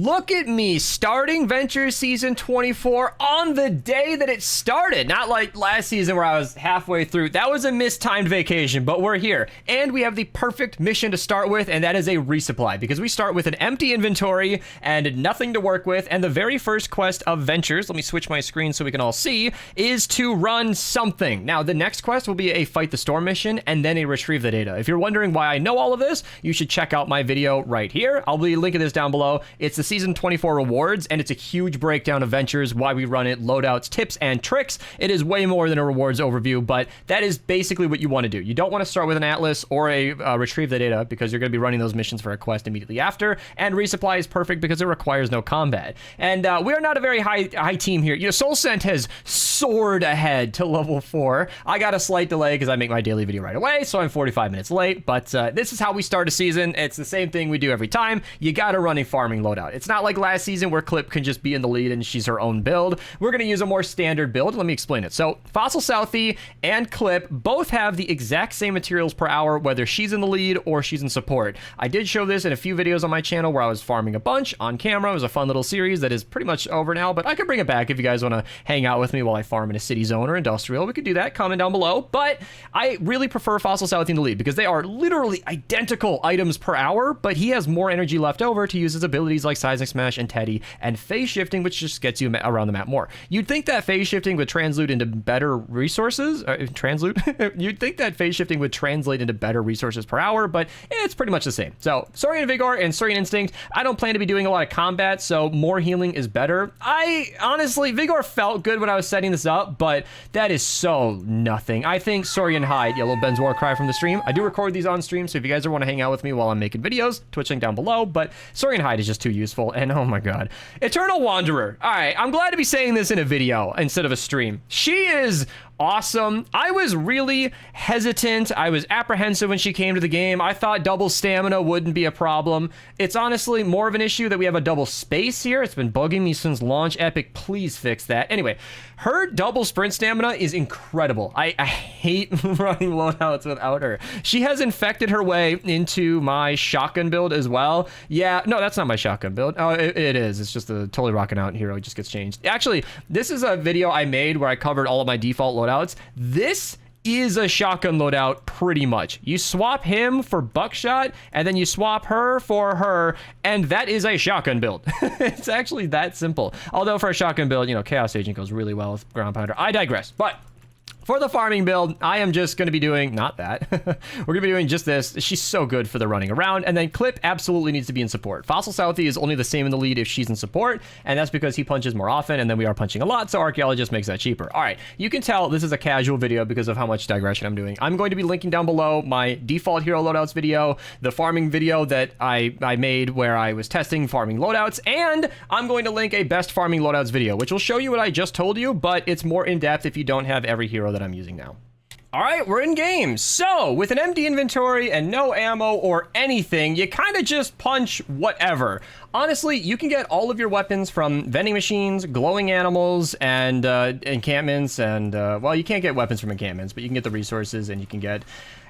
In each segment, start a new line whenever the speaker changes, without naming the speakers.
Look at me starting Ventures Season 24 on the day that it started. Not like last season where I was halfway through. That was a mistimed vacation, but we're here. And we have the perfect mission to start with, and that is a resupply, because we start with an empty inventory and nothing to work with. And the very first quest of Ventures, let me switch my screen so we can all see, is to run something. Now, the next quest will be a Fight the Storm mission and then a Retrieve the Data. If you're wondering why I know all of this, you should check out my video right here. I'll be linking this down below. It's the Season 24 rewards, and it's a huge breakdown of Ventures, why we run it, loadouts, tips, and tricks. It is way more than a rewards overview, but that is basically what you want to do. You don't want to start with an Atlas or a Retrieve the Data, because you're going to be running those missions for a quest immediately after, and Resupply is perfect because it requires no combat. And we are not a very high team here. You know, SoulScent has soared ahead to level 4. I got a slight delay because I make my daily video right away, so I'm 45 minutes late, but this is how we start a season. It's the same thing we do every time. You got to run a farming loadout. It's not like last season where Clip can just be in the lead and she's her own build. We're going to use a more standard build. Let me explain it. So Fossil Southie and Clip both have the exact same materials per hour, whether she's in the lead or she's in support. I did show this in a few videos on my channel where I was farming a bunch on camera. It was a fun little series that is pretty much over now, but I could bring it back if you guys want to hang out with me while I farm in a city zone or industrial. We could do that. Comment down below. But I really prefer Fossil Southie in the lead because they are literally identical items per hour, but he has more energy left over to use his abilities like Seismic Smash and Teddy, and phase shifting, which just gets you around the map more. You'd think that phase shifting would translate into better resources. You'd think that phase shifting would translate into better resources per hour, but it's pretty much the same. So Saurian Vigor and Saurian Instinct, I don't plan to be doing a lot of combat, so more healing is better. Honestly, Vigor felt good when I was setting this up, but that is so nothing. I think Saurian Hide, Yellow Ben's war cry from the stream. I do record these on stream, so if you guys want to hang out with me while I'm making videos, Twitch link down below, but Saurian Hide is just too useful, and oh my god. Eternal Wanderer. All right, I'm glad to be saying this in a video instead of a stream. She is awesome. I was really hesitant. I was apprehensive when she came to the game. I thought double stamina wouldn't be a problem. It's honestly more of an issue that we have a double space here. It's been bugging me since launch. Epic, please fix that. Anyway, her double sprint stamina is incredible. I hate running loadouts without her. She has infected her way into my shotgun build as well. Yeah, no, that's not my shotgun build. Oh, it is. It's just a totally rocking out hero. It just gets changed. Actually, this is a video I made where I covered all of my default loadouts. This is a shotgun loadout pretty much. You swap him for buckshot, and then you swap her for her, and that is a shotgun build. It's actually that simple. Although for a shotgun build, you know, Chaos Agent goes really well with Ground Pounder. I digress, but for the farming build, I am just going to be doing, not that, we're going to be doing just this. She's so good for the running around, and then Clip absolutely needs to be in support. Fossil Southie is only the same in the lead if she's in support, and that's because he punches more often, and then we are punching a lot, so Archaeologist makes that cheaper. All right, you can tell this is a casual video because of how much digression I'm doing. I'm going to be linking down below my default hero loadouts video, the farming video that I made where I was testing farming loadouts, and I'm going to link a best farming loadouts video, which will show you what I just told you, but it's more in-depth if you don't have every hero that I'm using now. All right, we're in game. So with an empty inventory and no ammo or anything, you kind of just punch whatever. Honestly, you can get all of your weapons from vending machines, glowing animals, and encampments, and well, you can't get weapons from encampments, but you can get the resources, and you can get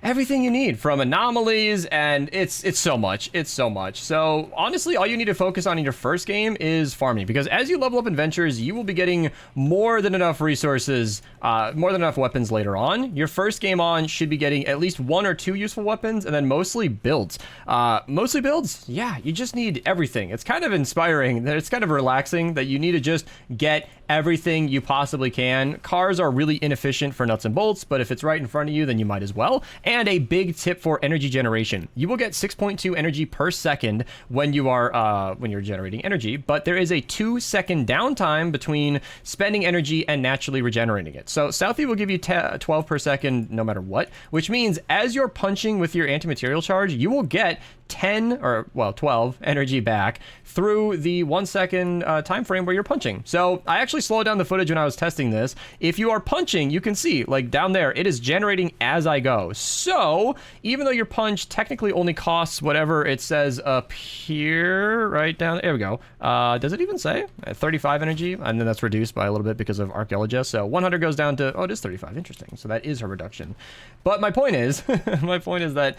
everything you need from anomalies, and it's so much. It's so much. So honestly, all you need to focus on in your first game is farming, because as you level up in Ventures, you will be getting more than enough resources, more than enough weapons later on. Your first game on should be getting at least 1 or 2 useful weapons, and then mostly builds. Mostly builds? Yeah, you just need everything. It's kind of inspiring. It's kind of relaxing that you need to just get everything you possibly can. Cars are really inefficient for nuts and bolts, but if it's right in front of you, then you might as well. And a big tip for energy generation. You will get 6.2 energy per second when you are when you're generating energy, but there is a 2-second downtime between spending energy and naturally regenerating it. So Southie will give you 12 per second no matter what, which means as you're punching with your anti-material charge, you will get 10 or well 12 energy back through the 1 second time frame where you're punching. So I actually slowed down the footage when I was testing this. If you are punching, you can see like down there it is generating as I go. So even though your punch technically only costs whatever it says up here, right down there we go, does it even say 35 energy, and then that's reduced by a little bit because of Archaeologist. So 100 goes down to, oh, it is 35. Interesting. So that is her reduction. But my point is my point is that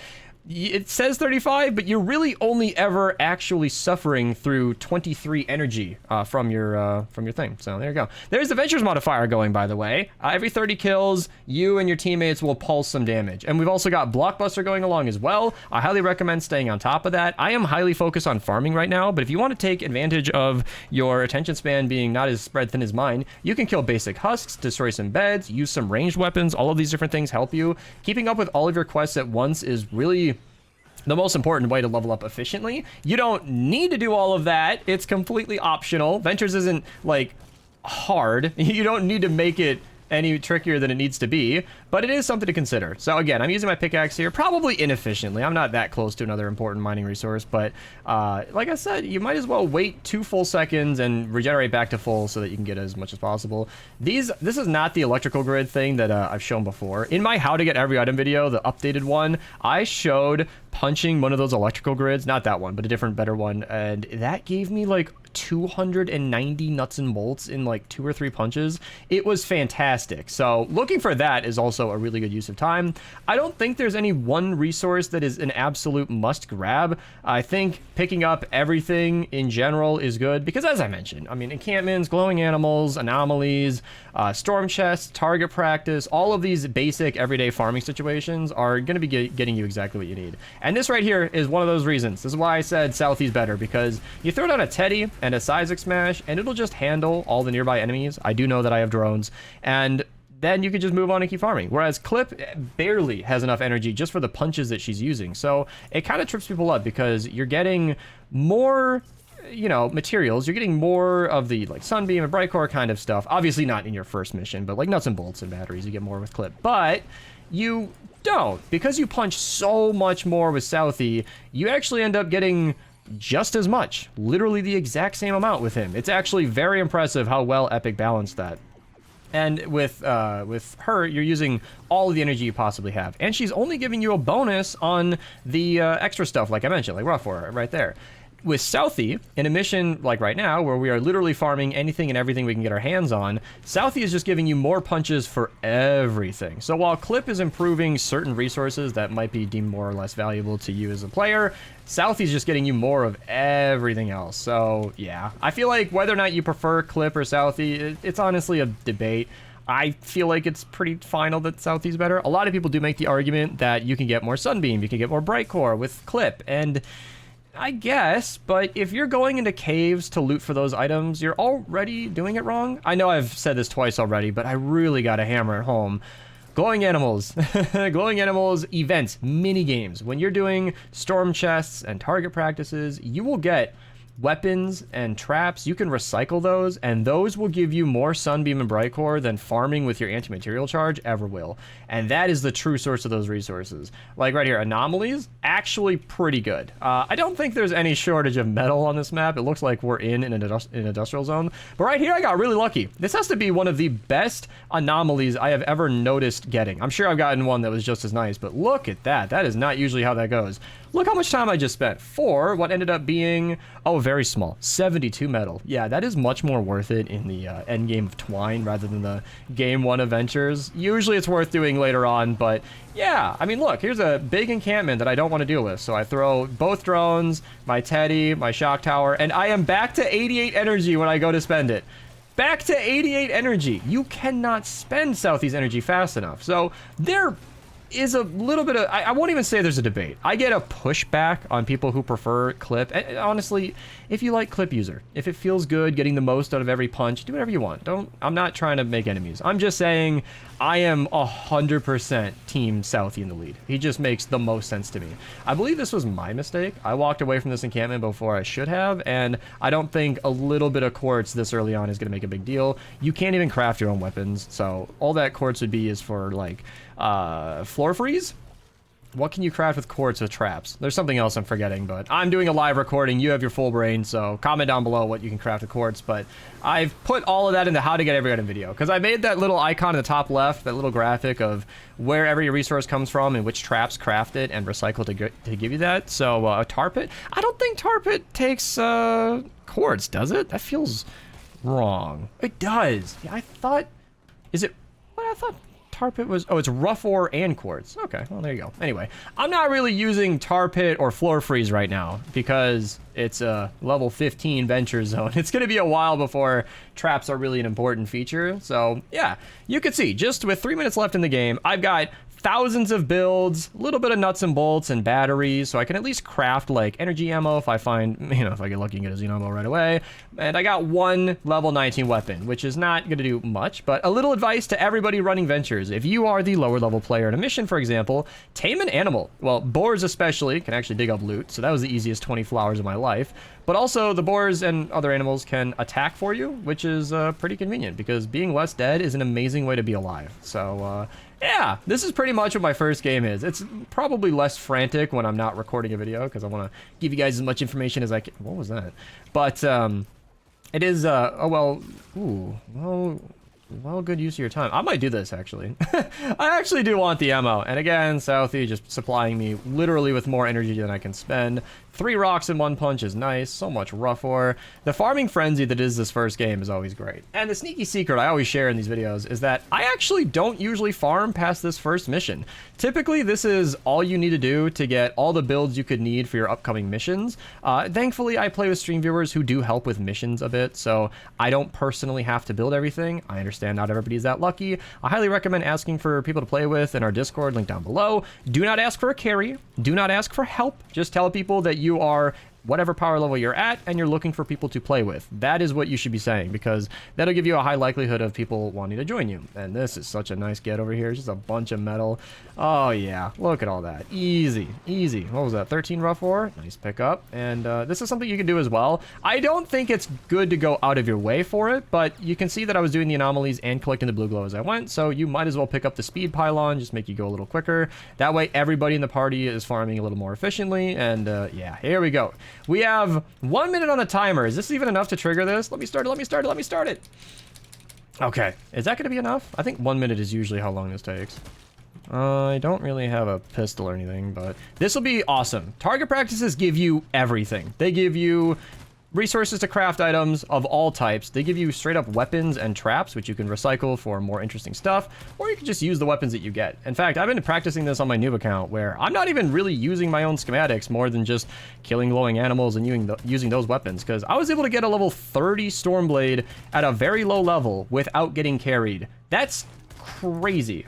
it says 35, but you're really only ever actually suffering through 23 energy from your thing. So there you go. There's the Ventures modifier going, by the way. Every 30 kills, you and your teammates will pulse some damage. And we've also got Blockbuster going along as well. I highly recommend staying on top of that. I am highly focused on farming right now, but if you want to take advantage of your attention span being not as spread thin as mine, you can kill basic husks, destroy some beds, use some ranged weapons. All of these different things help you. Keeping up with all of your quests at once is really the most important way to level up efficiently. You don't need to do all of that. It's completely optional. Ventures isn't like hard. You don't need to make it any trickier than it needs to be, but it is something to consider. So again, I'm using my pickaxe here, probably inefficiently. I'm not that close to another important mining resource, but like I said, you might as well wait 2 full seconds and regenerate back to full so that you can get as much as possible. This is not the electrical grid thing that I've shown before. In my how to get every item video, the updated one, I showed punching one of those electrical grids, not that one, but a different, better one, and that gave me like 290 nuts and bolts in like 2 or 3 punches. It was fantastic. So looking for that is also a really good use of time. I don't think there's any one resource that is an absolute must grab. I think picking up everything in general is good because, as I mentioned, I mean, encampments, glowing animals, anomalies, storm chests, target practice, all of these basic everyday farming situations are going to be getting you exactly what you need. And this right here is one of those reasons. This is why I said Southie's better, because you throw down a Teddy and a Seismic Smash and it'll just handle all the nearby enemies. I do know that I have drones, and then you can just move on and keep farming. Whereas Clip barely has enough energy just for the punches that she's using. So it kind of trips people up because you're getting more, you know, materials. You're getting more of the like Sunbeam and Bright Core kind of stuff. Obviously not in your first mission, but like nuts and bolts and batteries, you get more with Clip. But you don't, because you punch so much more with Southie, you actually end up getting just as much, literally the exact same amount with him. It's actually very impressive how well Epic balanced that. And with her, you're using all of the energy you possibly have. And she's only giving you a bonus on the extra stuff, like I mentioned, like Rough War right there. With Southie, in a mission like right now, where we are literally farming anything and everything we can get our hands on, Southie is just giving you more punches for everything. So while Clip is improving certain resources that might be deemed more or less valuable to you as a player, Southie's just getting you more of everything else. So yeah, I feel like whether or not you prefer Clip or Southie, it's honestly a debate. I feel like it's pretty final that Southie's better. A lot of people do make the argument that you can get more Sunbeam, you can get more Bright Core with Clip, and I guess, but if you're going into caves to loot for those items, you're already doing it wrong. I know I've said this twice already, but I really got to hammer it home. Glowing animals, glowing animals events, mini games. When you're doing storm chests and target practices, you will get weapons and traps. You can recycle those, and those will give you more Sunbeam and Bright Core than farming with your anti-material charge ever will. And that is the true source of those resources. Like right here, anomalies, actually pretty good. I don't think there's any shortage of metal on this map. It looks like we're in an industrial zone. But right here, I got really lucky. This has to be one of the best anomalies I have ever noticed getting. I'm sure I've gotten one that was just as nice, but look at that. That is not usually how that goes. Look how much time I just spent for what ended up being, oh, very small, 72 metal. Yeah, that is much more worth it in the end game of Twine rather than the game 1 adventures. Usually it's worth doing later on, but yeah, I mean, look, here's a big encampment that I don't want to deal with. So I throw both drones, my Teddy, my shock tower, and I am back to 88 energy when I go to spend it. Back to 88 energy. You cannot spend Southie's energy fast enough. So there is a little bit of, I won't even say there's a debate. I get a pushback on people who prefer Clip. And honestly, if you like Clip user, if it feels good getting the most out of every punch, do whatever you want. I'm not trying to make enemies. I'm just saying I am 100% team Southie in the lead. He just makes the most sense to me. I believe this was my mistake. I walked away from this encampment before I should have, and I don't think a little bit of quartz this early on is going to make a big deal. You can't even craft your own weapons, so all that quartz would be is for like floor freeze. What can you craft with quartz with traps? There's something else I'm forgetting, but I'm doing a live recording. You have your full brain, so comment down below what you can craft with quartz. But I've put all of that into how to get every item video, because I made that little icon in the top left, that little graphic of where every resource comes from and which traps craft it and recycle to give you that. So a tar pit, I don't think tar pit takes quartz, does it? That feels wrong. It does. Yeah, I thought, is it? What I thought. tar pit was... Oh, it's rough ore and quartz. Okay, well, there you go. Anyway, I'm not really using tar pit or floor freeze right now because it's a level 15 venture zone. It's going to be a while before traps are really an important feature. So, yeah, you can see, just with 3 minutes left in the game, I've got thousands of builds, a little bit of nuts and bolts and batteries, so I can at least craft like energy ammo if I find, you know, if I get lucky and get a xeno ammo right away. And I got one level 19 weapon, which is not going to do much, but a little advice to everybody running ventures. If you are the lower level player in a mission, for example, tame an animal. Well, boars especially can actually dig up loot, so that was the easiest 24 hours of my life. But also the boars and other animals can attack for you, which is pretty convenient because being less dead is an amazing way to be alive. So, yeah, this is pretty much what my first game is. It's probably less frantic when I'm not recording a video because I want to give you guys as much information as I can. What was that? But it is, well, good use of your time. I might do this, actually. I actually do want the ammo. And again, Southie just supplying me literally with more energy than I can spend. 3 rocks in 1 punch is nice. So much rough ore. The farming frenzy that is this first game is always great. And the sneaky secret I always share in these videos is that I actually don't usually farm past this first mission. Typically, this is all you need to do to get all the builds you could need for your upcoming missions. Thankfully, I play with stream viewers who do help with missions a bit, so I don't personally have to build everything. I understand not everybody's that lucky. I highly recommend asking for people to play with in our Discord, link down below. Do not ask for a carry. Do not ask for help. Just tell people that you are whatever power level you're at and you're looking for people to play with. That is what you should be saying because that'll give you a high likelihood of people wanting to join you. And this is such a nice get over here. It's just a bunch of metal. Oh yeah, look at all that. Easy, easy. What was that? 13 rough ore. Nice pickup. And this is something you can do as well. I don't think it's good to go out of your way for it, but you can see that I was doing the anomalies and collecting the blue glow as I went, so you might as well pick up the speed pylon, just make you go a little quicker. That way everybody in the party is farming a little more efficiently. And yeah, here we go. We have 1 minute on the timer. Is this even enough to trigger this? Let me start it, let me start it, let me start it. Okay, is that gonna be enough? I think 1 minute is usually how long this takes. I don't really have a pistol or anything, but this will be awesome. Target practices give you everything. They give you resources to craft items of all types. They give you straight up weapons and traps, which you can recycle for more interesting stuff, or you can just use the weapons that you get. In fact, I've been practicing this on my noob account where I'm not even really using my own schematics more than just killing glowing animals and using those weapons, because I was able to get a level 30 Stormblade at a very low level without getting carried. That's crazy.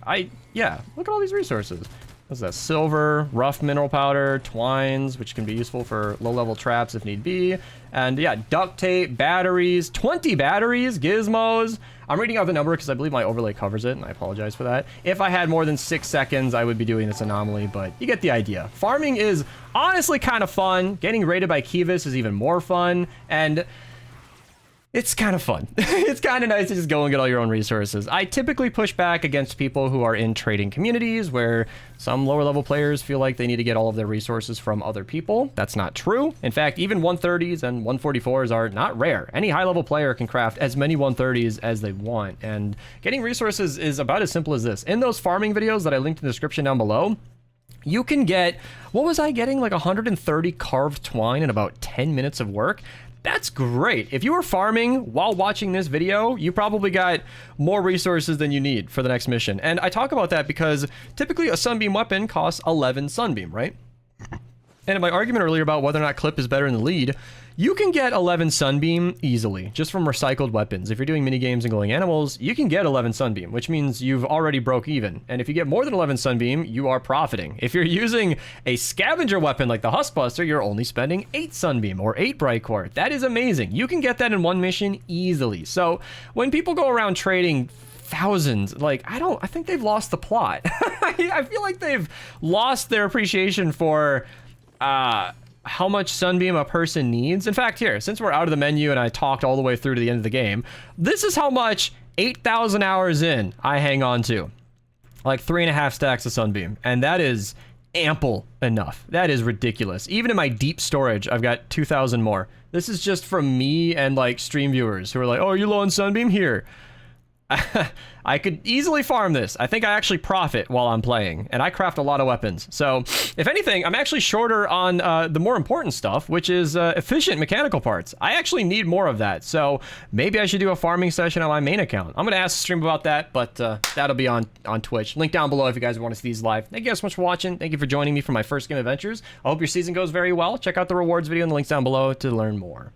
Yeah, look at all these resources. What's that? Silver, rough mineral powder, twines, which can be useful for low-level traps if need be. And yeah, duct tape, batteries, 20 batteries, gizmos. I'm reading out the number because I believe my overlay covers it, and I apologize for that. If I had more than 6 seconds, I would be doing this anomaly, but you get the idea. Farming is honestly kind of fun. Getting raided by Kivas is even more fun, and it's kind of fun. It's kind of nice to just go and get all your own resources. I typically push back against people who are in trading communities where some lower level players feel like they need to get all of their resources from other people. That's not true. In fact, even 130s and 144s are not rare. Any high level player can craft as many 130s as they want. And getting resources is about as simple as this. In those farming videos that I linked in the description down below, you can get, what was I getting? Like 130 carved twine in about 10 minutes of work. That's great. If you were farming while watching this video, you probably got more resources than you need for the next mission. And I talk about that because typically a sunbeam weapon costs 11 sunbeam, right? And in my argument earlier about whether or not clip is better in the lead, you can get 11 sunbeam easily just from recycled weapons. If you're doing mini games and glowing animals, you can get 11 sunbeam, which means you've already broke even. And if you get more than 11 sunbeam, you are profiting. If you're using a scavenger weapon like the Huskbuster, you're only spending 8 sunbeam or 8 bright quartz. That is amazing. You can get that in one mission easily. So when people go around trading thousands, like, I think they've lost the plot. I feel like they've lost their appreciation for how much sunbeam a person needs. In fact, here, since we're out of the menu and I talked all the way through to the end of the game, this is how much 8,000 hours in I hang on to. Like 3.5 stacks of sunbeam. And that is ample enough. That is ridiculous. Even in my deep storage, I've got 2,000 more. This is just from me and like stream viewers who are like, oh, are you low on sunbeam? Here. I could easily farm this. I think I actually profit while I'm playing, and I craft a lot of weapons. So, if anything, I'm actually shorter on the more important stuff, which is efficient mechanical parts. I actually need more of that, so maybe I should do a farming session on my main account. I'm going to ask the stream about that, but that'll be on Twitch. Link down below if you guys want to see these live. Thank you guys so much for watching. Thank you for joining me for my first game adventures. I hope your season goes very well. Check out the rewards video and the links down below to learn more.